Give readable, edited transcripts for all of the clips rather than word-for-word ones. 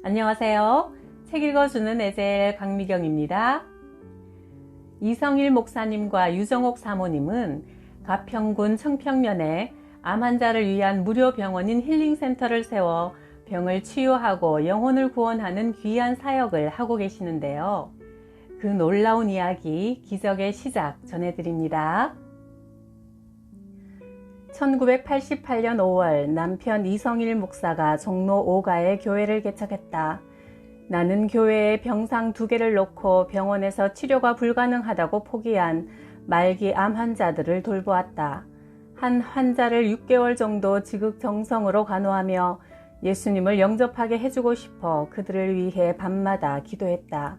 안녕하세요. 책 읽어주는 에젤 강미경입니다. 이성일 목사님과 유정옥 사모님은 가평군 청평면에 암 환자를 위한 무료 병원인 힐링센터를 세워 병을 치유하고 영혼을 구원하는 귀한 사역을 하고 계시는데요. 그 놀라운 이야기, 기적의 시작 전해드립니다. 1988년 5월 남편 이성일 목사가 종로 5가에 교회를 개척했다. 나는 교회에 병상 2개를 놓고 병원에서 치료가 불가능하다고 포기한 말기 암 환자들을 돌보았다. 한 환자를 6개월 정도 지극정성으로 간호하며 예수님을 영접하게 해주고 싶어 그들을 위해 밤마다 기도했다.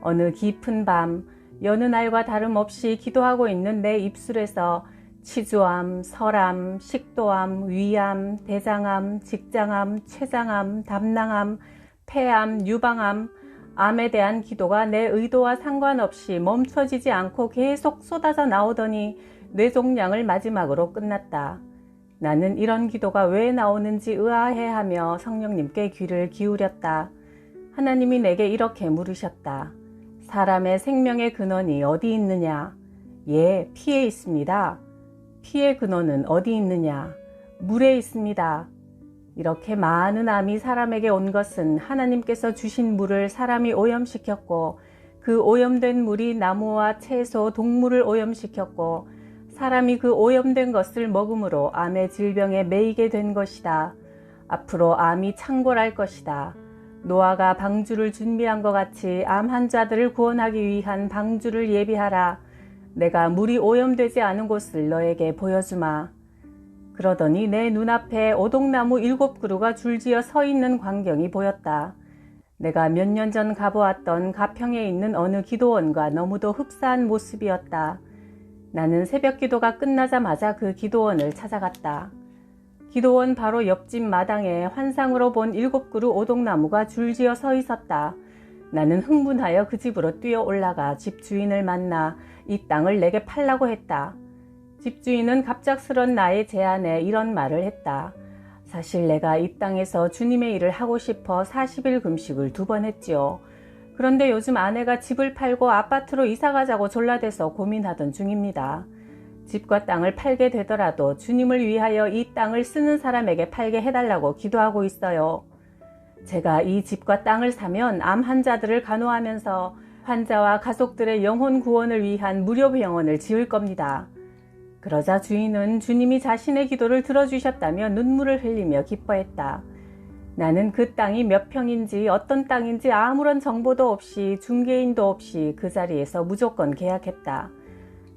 어느 깊은 밤, 여느 날과 다름없이 기도하고 있는 내 입술에서 치주암, 설암, 식도암, 위암, 대장암, 직장암, 췌장암, 담낭암, 폐암, 유방암, 암에 대한 기도가 내 의도와 상관없이 멈춰지지 않고 계속 쏟아져 나오더니 뇌종양을 마지막으로 끝났다. 나는 이런 기도가 왜 나오는지 의아해하며 성령님께 귀를 기울였다. 하나님이 내게 이렇게 물으셨다. 사람의 생명의 근원이 어디 있느냐? 예, 피에 있습니다. 피의 근원은 어디 있느냐? 물에 있습니다. 이렇게 많은 암이 사람에게 온 것은 하나님께서 주신 물을 사람이 오염시켰고 그 오염된 물이 나무와 채소, 동물을 오염시켰고 사람이 그 오염된 것을 먹음으로 암의 질병에 매이게 된 것이다. 앞으로 암이 창궐할 것이다. 노아가 방주를 준비한 것 같이 암 환자들을 구원하기 위한 방주를 예비하라. 내가 물이 오염되지 않은 곳을 너에게 보여주마. 그러더니 내 눈앞에 오동나무 7그루가 줄지어 서 있는 광경이 보였다. 내가 몇 년 전 가보았던 가평에 있는 어느 기도원과 너무도 흡사한 모습이었다. 나는 새벽 기도가 끝나자마자 그 기도원을 찾아갔다. 기도원 바로 옆집 마당에 환상으로 본 7그루 오동나무가 줄지어 서 있었다. 나는 흥분하여 그 집으로 뛰어 올라가 집 주인을 만나 이 땅을 내게 팔라고 했다. 집주인은 갑작스런 나의 제안에 이런 말을 했다. 사실 내가 이 땅에서 주님의 일을 하고 싶어 40일 금식을 2번 했지요. 그런데 요즘 아내가 집을 팔고 아파트로 이사가자고 졸라대서 고민하던 중입니다. 집과 땅을 팔게 되더라도 주님을 위하여 이 땅을 쓰는 사람에게 팔게 해달라고 기도하고 있어요. 제가 이 집과 땅을 사면 암 환자들을 간호하면서 환자와 가족들의 영혼 구원을 위한 무료 병원을 지을 겁니다. 그러자 주인은 주님이 자신의 기도를 들어주셨다며 눈물을 흘리며 기뻐했다. 나는 그 땅이 몇 평인지 어떤 땅인지 아무런 정보도 없이 중개인도 없이 그 자리에서 무조건 계약했다.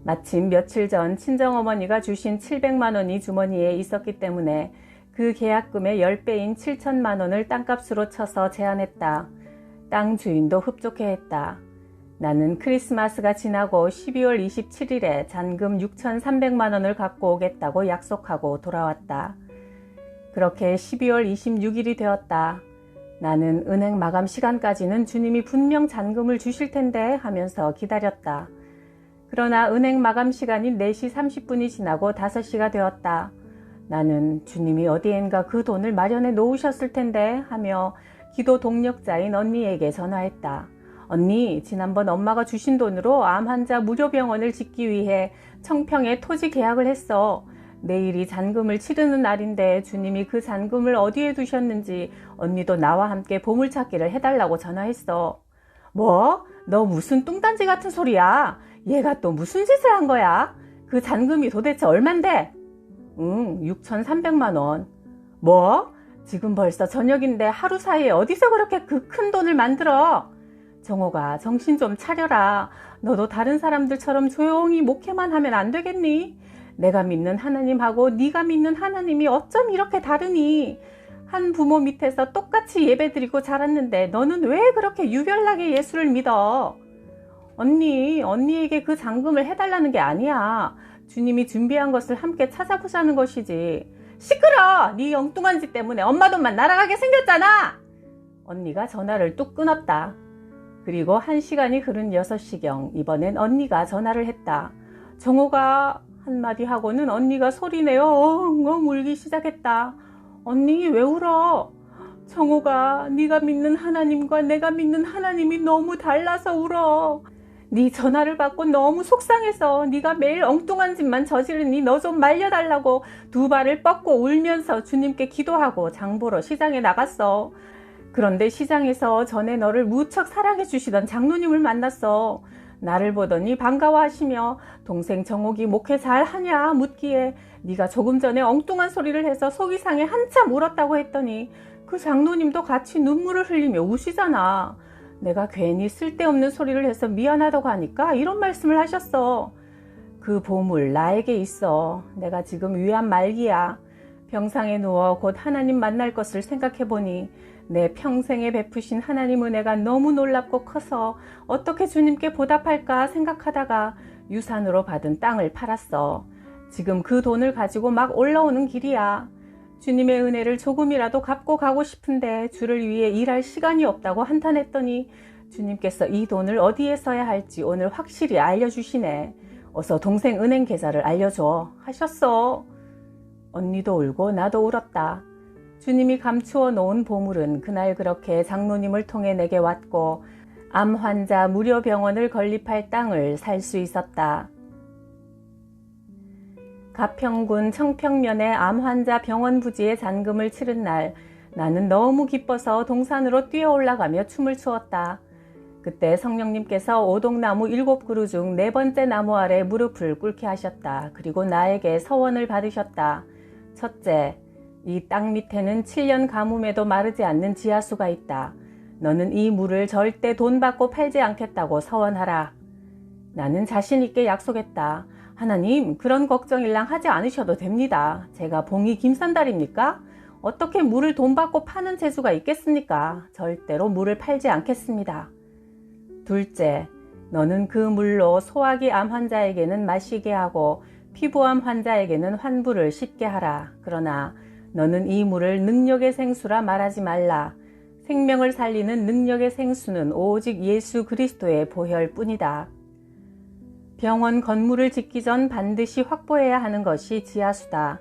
마침 며칠 전 친정어머니가 주신 700만 원이 주머니에 있었기 때문에 그 계약금의 10배인 7천만 원을 땅값으로 쳐서 제안했다. 땅 주인도 흡족해했다. 나는 크리스마스가 지나고 12월 27일에 잔금 6,300만 원을 갖고 오겠다고 약속하고 돌아왔다. 그렇게 12월 26일이 되었다. 나는 은행 마감 시간까지는 주님이 분명 잔금을 주실 텐데 하면서 기다렸다. 그러나 은행 마감 시간인 4시 30분이 지나고 5시가 되었다. 나는 주님이 어디엔가 그 돈을 마련해 놓으셨을 텐데 하며 기도 동력자인 언니에게 전화했다. 언니, 지난번 엄마가 주신 돈으로 암 환자 무료 병원을 짓기 위해 청평에 토지 계약을 했어. 내일이 잔금을 치르는 날인데 주님이 그 잔금을 어디에 두셨는지 언니도 나와 함께 보물찾기를 해달라고 전화했어. 뭐? 너 무슨 뚱딴지 같은 소리야? 얘가 또 무슨 짓을 한 거야? 그 잔금이 도대체 얼만데? 6,300만 원. 뭐? 지금 벌써 저녁인데 하루 사이에 어디서 그렇게 그 큰 돈을 만들어? 정호가 정신 좀 차려라. 너도 다른 사람들처럼 조용히 목회만 하면 안 되겠니? 내가 믿는 하나님하고 네가 믿는 하나님이 어쩜 이렇게 다르니? 한 부모 밑에서 똑같이 예배드리고 자랐는데 너는 왜 그렇게 유별나게 예수를 믿어? 언니에게 그 잔금을 해달라는 게 아니야. 주님이 준비한 것을 함께 찾아보자는 것이지. 시끄러! 네 엉뚱한 짓 때문에 엄마 돈만 날아가게 생겼잖아! 언니가 전화를 뚝 끊었다. 그리고 1시간이 흐른 6시경 이번엔 언니가 전화를 했다. 정호가 한마디 하고는 언니가 소리내어 엉엉 울기 시작했다. 언니 왜 울어? 정호가 네가 믿는 하나님과 내가 믿는 하나님이 너무 달라서 울어. 네 전화를 받고 너무 속상해서 네가 매일 엉뚱한 짓만 저지르니 너 좀 말려달라고 두 발을 뻗고 울면서 주님께 기도하고 장 보러 시장에 나갔어. 그런데 시장에서 전에 너를 무척 사랑해 주시던 장로님을 만났어. 나를 보더니 반가워하시며 동생 정옥이 목회 잘하냐 묻기에 네가 조금 전에 엉뚱한 소리를 해서 속이 상해 한참 울었다고 했더니 그 장로님도 같이 눈물을 흘리며 우시잖아. 내가 괜히 쓸데없는 소리를 해서 미안하다고 하니까 이런 말씀을 하셨어. 그 보물 나에게 있어. 내가 지금 위암 말기야. 병상에 누워 곧 하나님 만날 것을 생각해보니 내 평생에 베푸신 하나님 은혜가 너무 놀랍고 커서 어떻게 주님께 보답할까 생각하다가 유산으로 받은 땅을 팔았어. 지금 그 돈을 가지고 막 올라오는 길이야. 주님의 은혜를 조금이라도 갚고 가고 싶은데 주를 위해 일할 시간이 없다고 한탄했더니 주님께서 이 돈을 어디에 써야 할지 오늘 확실히 알려주시네. 어서 동생 은행 계좌를 알려줘 하셨어. 언니도 울고 나도 울었다. 주님이 감추어 놓은 보물은 그날 그렇게 장로님을 통해 내게 왔고 암 환자 무료 병원을 건립할 땅을 살 수 있었다. 가평군 청평면의 암 환자 병원 부지에 잔금을 치른 날 나는 너무 기뻐서 동산으로 뛰어 올라가며 춤을 추었다. 그때 성령님께서 오동나무 7그루 중 4번째 나무 아래 무릎을 꿇게 하셨다. 그리고 나에게 서원을 받으셨다. 첫째, 이 땅 밑에는 7년 가뭄에도 마르지 않는 지하수가 있다. 너는 이 물을 절대 돈 받고 팔지 않겠다고 서원하라. 나는 자신 있게 약속했다. 하나님, 그런 걱정일랑 하지 않으셔도 됩니다. 제가 봉이 김산달입니까? 어떻게 물을 돈 받고 파는 재주가 있겠습니까? 절대로 물을 팔지 않겠습니다. 둘째, 너는 그 물로 소화기 암 환자에게는 마시게 하고 피부암 환자에게는 환부를 쉽게 하라. 그러나 너는 이 물을 능력의 생수라 말하지 말라. 생명을 살리는 능력의 생수는 오직 예수 그리스도의 보혈뿐이다. 병원 건물을 짓기 전 반드시 확보해야 하는 것이 지하수다.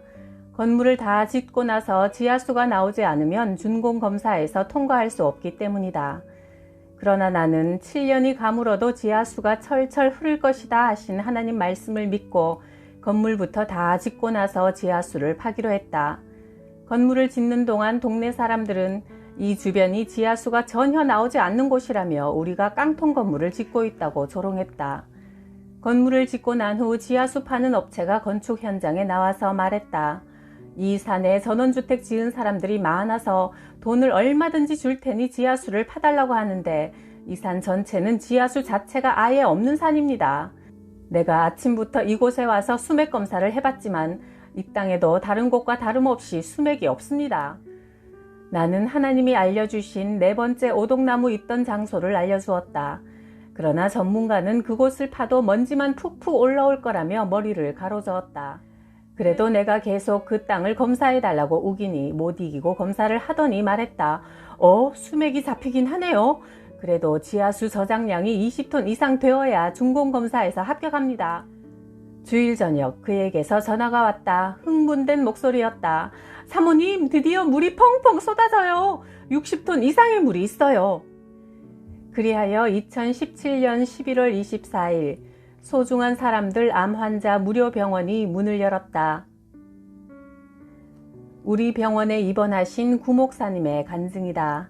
건물을 다 짓고 나서 지하수가 나오지 않으면 준공검사에서 통과할 수 없기 때문이다. 그러나 나는 7년이 가물어도 지하수가 철철 흐를 것이다 하신 하나님 말씀을 믿고 건물부터 다 짓고 나서 지하수를 파기로 했다. 건물을 짓는 동안 동네 사람들은 이 주변이 지하수가 전혀 나오지 않는 곳이라며 우리가 깡통 건물을 짓고 있다고 조롱했다. 건물을 짓고 난 후 지하수 파는 업체가 건축 현장에 나와서 말했다. 이 산에 전원주택 지은 사람들이 많아서 돈을 얼마든지 줄 테니 지하수를 파달라고 하는데 이 산 전체는 지하수 자체가 아예 없는 산입니다. 내가 아침부터 이곳에 와서 수맥 검사를 해봤지만 이 땅에도 다른 곳과 다름없이 수맥이 없습니다. 나는 하나님이 알려주신 4번째 오동나무 있던 장소를 알려주었다. 그러나 전문가는 그곳을 파도 먼지만 푹푹 올라올 거라며 머리를 가로저었다. 그래도 내가 계속 그 땅을 검사해달라고 우기니 못 이기고 검사를 하더니 말했다. 수맥이 잡히긴 하네요. 그래도 지하수 저장량이 20톤 이상 되어야 준공검사에서 합격합니다. 주일 저녁 그에게서 전화가 왔다. 흥분된 목소리였다. 사모님, 드디어 물이 펑펑 쏟아져요. 60톤 이상의 물이 있어요. 그리하여 2017년 11월 24일 소중한 사람들 암 환자 무료 병원이 문을 열었다. 우리 병원에 입원하신 구목사님의 간증이다.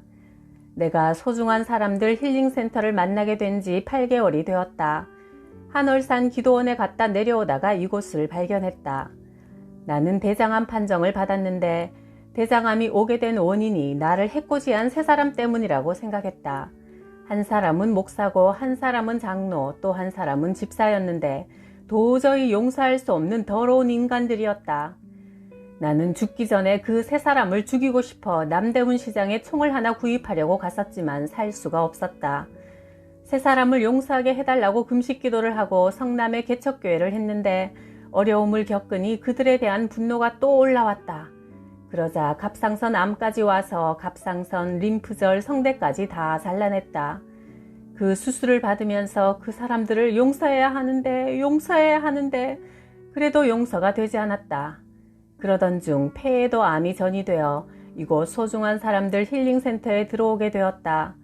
내가 소중한 사람들 힐링센터를 만나게 된 지 8개월이 되었다. 한월산 기도원에 갔다 내려오다가 이곳을 발견했다. 나는 대장암 판정을 받았는데 대장암이 오게 된 원인이 나를 해코지한 3사람 때문이라고 생각했다. 한 사람은 목사고 한 사람은 장로 또 한 사람은 집사였는데 도저히 용서할 수 없는 더러운 인간들이었다. 나는 죽기 전에 그 3사람을 죽이고 싶어 남대문 시장에 총을 하나 구입하려고 갔었지만 살 수가 없었다. 3사람을 용서하게 해달라고 금식 기도를 하고 성남에 개척교회를 했는데 어려움을 겪으니 그들에 대한 분노가 또 올라왔다. 그러자 갑상선 암까지 와서 갑상선, 림프절, 성대까지 다 잘라냈다. 그 수술을 받으면서 그 사람들을 용서해야 하는데 그래도 용서가 되지 않았다. 그러던 중 폐에도 암이 전이되어 이곳 소중한 사람들 힐링센터에 들어오게 되었다.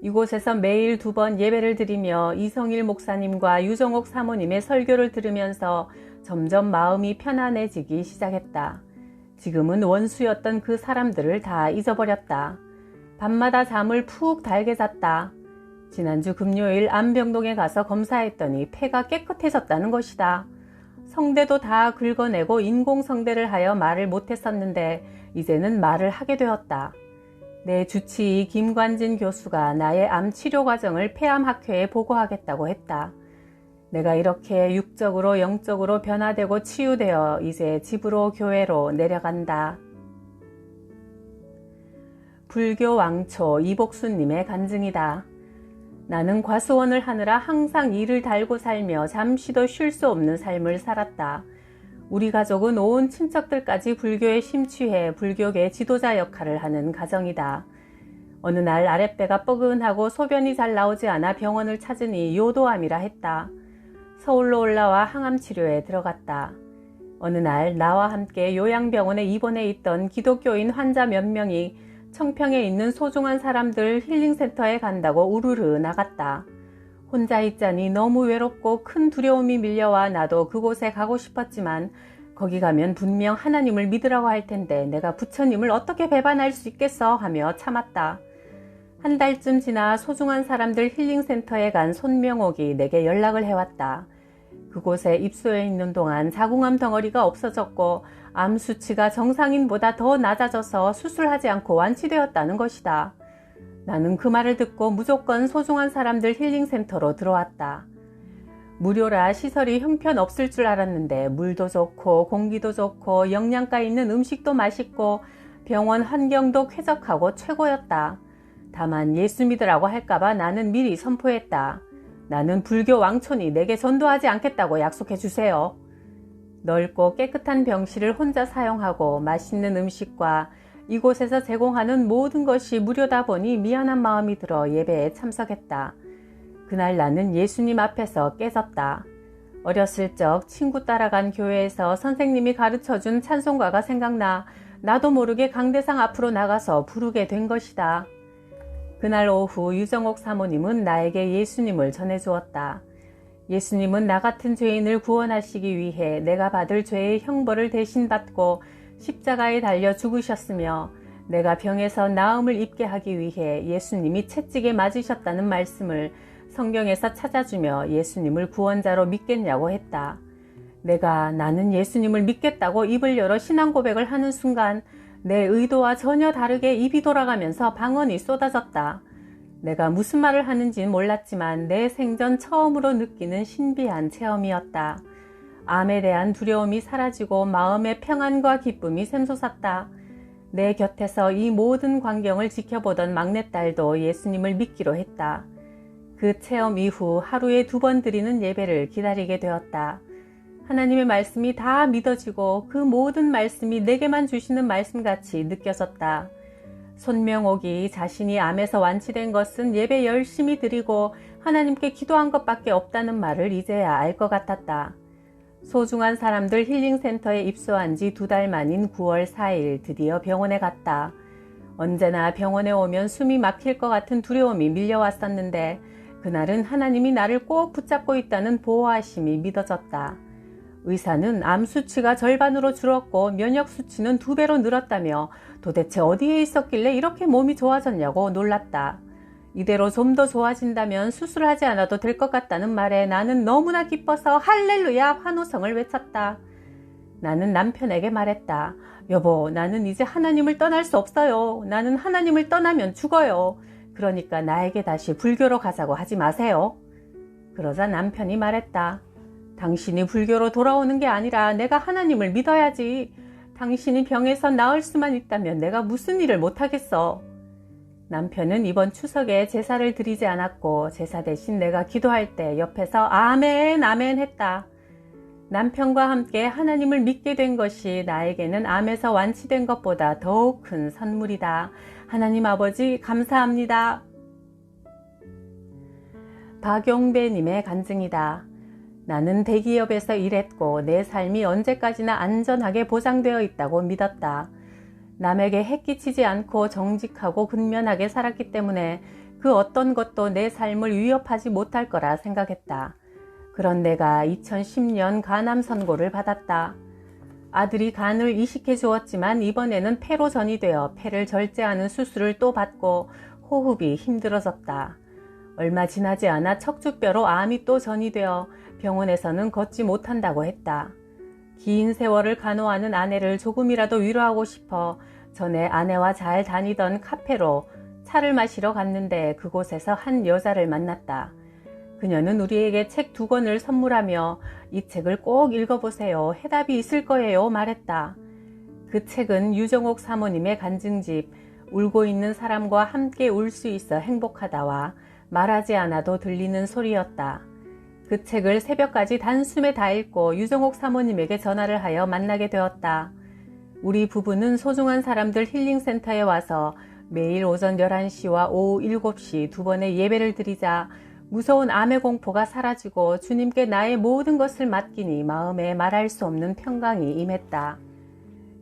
이곳에서 매일 2번 예배를 드리며 이성일 목사님과 유정옥 사모님의 설교를 들으면서 점점 마음이 편안해지기 시작했다. 지금은 원수였던 그 사람들을 다 잊어버렸다. 밤마다 잠을 푹 달게 잤다. 지난주 금요일 안병동에 가서 검사했더니 폐가 깨끗해졌다는 것이다. 성대도 다 긁어내고 인공성대를 하여 말을 못했었는데 이제는 말을 하게 되었다. 내 주치의 김관진 교수가 나의 암 치료 과정을 폐암학회에 보고하겠다고 했다. 내가 이렇게 육적으로 영적으로 변화되고 치유되어 이제 집으로 교회로 내려간다. 불교 왕초 이복수님의 간증이다. 나는 과수원을 하느라 항상 이를 달고 살며 잠시도 쉴 수 없는 삶을 살았다. 우리 가족은 온 친척들까지 불교에 심취해 불교계 지도자 역할을 하는 가정이다. 어느 날 아랫배가 뻐근하고 소변이 잘 나오지 않아 병원을 찾으니 요도암이라 했다. 서울로 올라와 항암 치료에 들어갔다. 어느 날 나와 함께 요양병원에 입원해 있던 기독교인 환자 몇 명이 청평에 있는 소중한 사람들 힐링센터에 간다고 우르르 나갔다. 혼자 있자니 너무 외롭고 큰 두려움이 밀려와 나도 그곳에 가고 싶었지만 거기 가면 분명 하나님을 믿으라고 할 텐데 내가 부처님을 어떻게 배반할 수 있겠어 하며 참았다. 한 달쯤 지나 소중한 사람들 힐링센터에 간 손명옥이 내게 연락을 해왔다. 그곳에 입소해 있는 동안 자궁암 덩어리가 없어졌고 암 수치가 정상인보다 더 낮아져서 수술하지 않고 완치되었다는 것이다. 나는 그 말을 듣고 무조건 소중한 사람들 힐링센터로 들어왔다. 무료라 시설이 형편없을 줄 알았는데 물도 좋고 공기도 좋고 영양가 있는 음식도 맛있고 병원 환경도 쾌적하고 최고였다. 다만 예수 믿으라고 할까봐 나는 미리 선포했다. 나는 불교 왕촌이 내게 전도하지 않겠다고 약속해 주세요. 넓고 깨끗한 병실을 혼자 사용하고 맛있는 음식과 이곳에서 제공하는 모든 것이 무료다 보니 미안한 마음이 들어 예배에 참석했다. 그날 나는 예수님 앞에서 깨졌다. 어렸을 적 친구 따라간 교회에서 선생님이 가르쳐준 찬송가가 생각나 나도 모르게 강대상 앞으로 나가서 부르게 된 것이다. 그날 오후 유정옥 사모님은 나에게 예수님을 전해주었다. 예수님은 나 같은 죄인을 구원하시기 위해 내가 받을 죄의 형벌을 대신 받고 십자가에 달려 죽으셨으며 내가 병에서 나음을 입게 하기 위해 예수님이 채찍에 맞으셨다는 말씀을 성경에서 찾아주며 예수님을 구원자로 믿겠냐고 했다. 나는 예수님을 믿겠다고 입을 열어 신앙 고백을 하는 순간 내 의도와 전혀 다르게 입이 돌아가면서 방언이 쏟아졌다. 내가 무슨 말을 하는지는 몰랐지만 내 생전 처음으로 느끼는 신비한 체험이었다. 암에 대한 두려움이 사라지고 마음의 평안과 기쁨이 샘솟았다. 내 곁에서 이 모든 광경을 지켜보던 막내딸도 예수님을 믿기로 했다. 그 체험 이후 하루에 2번 드리는 예배를 기다리게 되었다. 하나님의 말씀이 다 믿어지고 그 모든 말씀이 내게만 주시는 말씀같이 느껴졌다. 손명옥이 자신이 암에서 완치된 것은 예배 열심히 드리고 하나님께 기도한 것밖에 없다는 말을 이제야 알 것 같았다. 소중한 사람들 힐링센터에 입소한 지 2달 만인 9월 4일 드디어 병원에 갔다. 언제나 병원에 오면 숨이 막힐 것 같은 두려움이 밀려왔었는데 그날은 하나님이 나를 꼭 붙잡고 있다는 보호하심이 믿어졌다. 의사는 암 수치가 절반으로 줄었고 면역 수치는 2배로 늘었다며 도대체 어디에 있었길래 이렇게 몸이 좋아졌냐고 놀랐다. 이대로 좀 더 좋아진다면 수술하지 않아도 될 것 같다는 말에 나는 너무나 기뻐서 할렐루야 환호성을 외쳤다. 나는 남편에게 말했다. 여보, 나는 이제 하나님을 떠날 수 없어요. 나는 하나님을 떠나면 죽어요. 그러니까 나에게 다시 불교로 가자고 하지 마세요. 그러자 남편이 말했다. 당신이 불교로 돌아오는 게 아니라 내가 하나님을 믿어야지. 당신이 병에서 나을 수만 있다면 내가 무슨 일을 못하겠어. 남편은 이번 추석에 제사를 드리지 않았고 제사 대신 내가 기도할 때 옆에서 아멘 아멘 했다. 남편과 함께 하나님을 믿게 된 것이 나에게는 암에서 완치된 것보다 더욱 큰 선물이다. 하나님 아버지 감사합니다. 박용배님의 간증이다. 나는 대기업에서 일했고 내 삶이 언제까지나 안전하게 보장되어 있다고 믿었다. 남에게 해끼치지 않고 정직하고 근면하게 살았기 때문에 그 어떤 것도 내 삶을 위협하지 못할 거라 생각했다. 그런 내가 2010년 간암 선고를 받았다. 아들이 간을 이식해 주었지만 이번에는 폐로 전이되어 폐를 절제하는 수술을 또 받고 호흡이 힘들어졌다. 얼마 지나지 않아 척추뼈로 암이 또 전이되어 병원에서는 걷지 못한다고 했다. 긴 세월을 간호하는 아내를 조금이라도 위로하고 싶어 전에 아내와 잘 다니던 카페로 차를 마시러 갔는데 그곳에서 한 여자를 만났다. 그녀는 우리에게 책 2권을 선물하며 이 책을 꼭 읽어보세요. 해답이 있을 거예요. 말했다. 그 책은 유정옥 사모님의 간증집 울고 있는 사람과 함께 울 수 있어 행복하다와 말하지 않아도 들리는 소리였다. 그 책을 새벽까지 단숨에 다 읽고 유정옥 사모님에게 전화를 하여 만나게 되었다. 우리 부부는 소중한 사람들 힐링센터에 와서 매일 오전 11시와 오후 7시 2번의 예배를 드리자 무서운 암의 공포가 사라지고 주님께 나의 모든 것을 맡기니 마음에 말할 수 없는 평강이 임했다.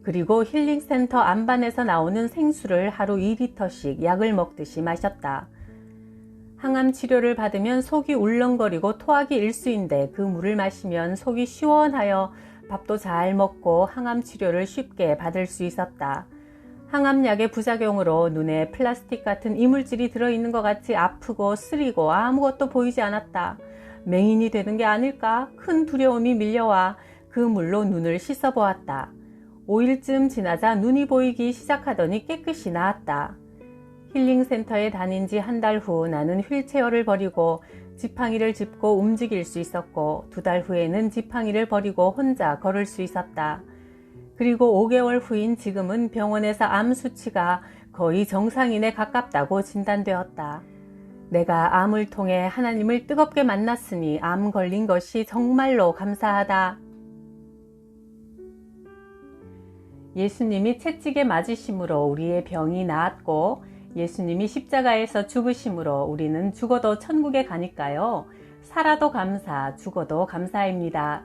그리고 힐링센터 안반에서 나오는 생수를 하루 2리터씩 약을 먹듯이 마셨다. 항암 치료를 받으면 속이 울렁거리고 토하기 일수인데 그 물을 마시면 속이 시원하여 밥도 잘 먹고 항암 치료를 쉽게 받을 수 있었다. 항암약의 부작용으로 눈에 플라스틱 같은 이물질이 들어있는 것 같이 아프고 쓰리고 아무것도 보이지 않았다. 맹인이 되는 게 아닐까? 큰 두려움이 밀려와 그 물로 눈을 씻어보았다. 5일쯤 지나자 눈이 보이기 시작하더니 깨끗이 나았다. 힐링센터에 다닌 지 한 달 후 나는 휠체어를 버리고 지팡이를 짚고 움직일 수 있었고 2달 후에는 지팡이를 버리고 혼자 걸을 수 있었다. 그리고 5개월 후인 지금은 병원에서 암 수치가 거의 정상인에 가깝다고 진단되었다. 내가 암을 통해 하나님을 뜨겁게 만났으니 암 걸린 것이 정말로 감사하다. 예수님이 채찍에 맞으심으로 우리의 병이 나았고 예수님이 십자가에서 죽으심으로 우리는 죽어도 천국에 가니까요. 살아도 감사, 죽어도 감사입니다.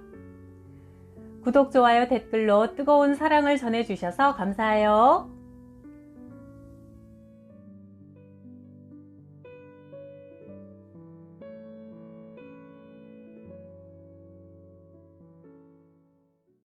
구독, 좋아요, 댓글로 뜨거운 사랑을 전해주셔서 감사해요.